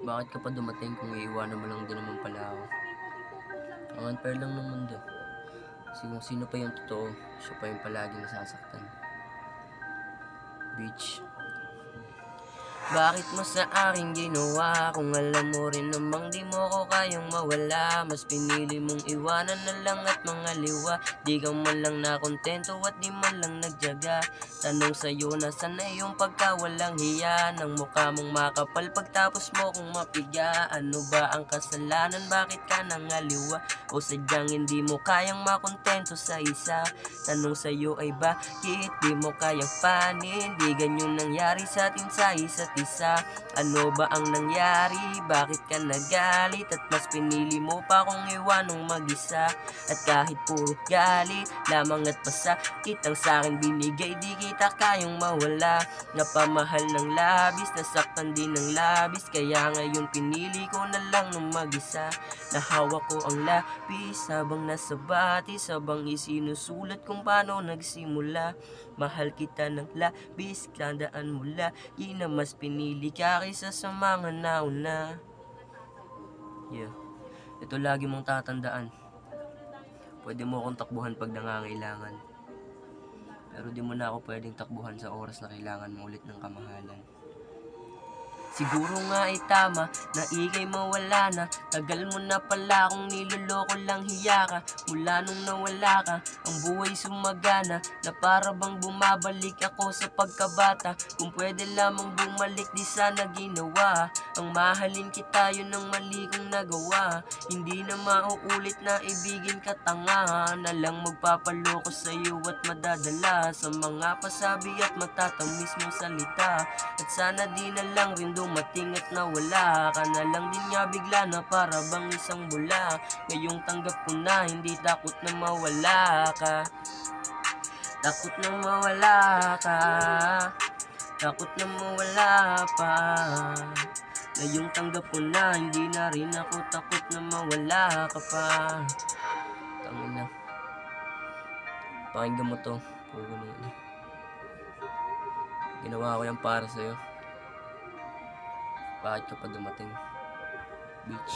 Bakit ka pa dumating kung iiwanan mo lang din naman pala ako? Ang unfair lang ng mundo. Kasi kung sino pa yung totoo, siya pa yung palaging nasasaktan. Bitch. Bakit mo sa akin ginawa? Kung alam mo rin namang di mo ko kayang mawala. Mas pinili mong iwanan na lang at mga liwa. Di ka man lang nakontento at di man lang nagjaga. Tanong sa'yo, nasan na yung pagkawalang hiya? Ng mukha mong makapal pagtapos mo kong mapiga. Ano ba ang kasalanan? Bakit ka nangaliwa? O sadyang hindi mo kayang makontento sa isa? Tanong sa'yo ay bakit di mo kayang panindigan yung nangyari sa atin sa isa't isa? Ano ba ang nangyari? Bakit ka nagalit? At mas pinili mo pa kong iwanong mag-isa? At kahit puro galit lamang at pasakit ang sa'kin binigay, di kita kayang mawala. Napamahal ng labis, nasaktan din ng labis, kaya ngayon pinili ko na lang ng mag-isa. Nahawak ko ang lapis habang nasa batis, habang isinusulat kung paano nagsimula. Mahal kita ng labis, tandaan mo lagi na mas pinili ka kaysa sa mga nauna. Yeah, ito lagi mong tatandaan. Pwede mo akong takbuhan pag nangangailangan, pero di mo na ako pwedeng takbuhan sa oras na kailangan mo ulit ng kamahalan. Siguro nga ay tama na ika'y mawala na. Tagal mo na pala akong niloloko lang, hiya ka. Mula nung nawala ka, ang buhay sumagana, na para bang bumabalik ako sa pagkabata. Kung pwede lamang bumalik, di sana ginawa. Ang mahalin kita, yun ang mali kong nagawa. Hindi na mauulit na ibigin ka, tanga na lang magpapaloko sa'yo at madadala sa mga pasabi at matatamis mong salita. At sana di na lang rin dumating at nawala ka na lang din nga bigla, na para bang isang bula. Ngayong tanggap ko na, hindi takot na mawala ka. Takot na mawala ka, takot na mawala pa. Ngayong tanggap ko na, hindi na rin ako takot na mawala ka pa. Tangin na. Pakinggan mo to. Ginawa ko yan para sa'yo. Bakit ka pa dumating? Bitch.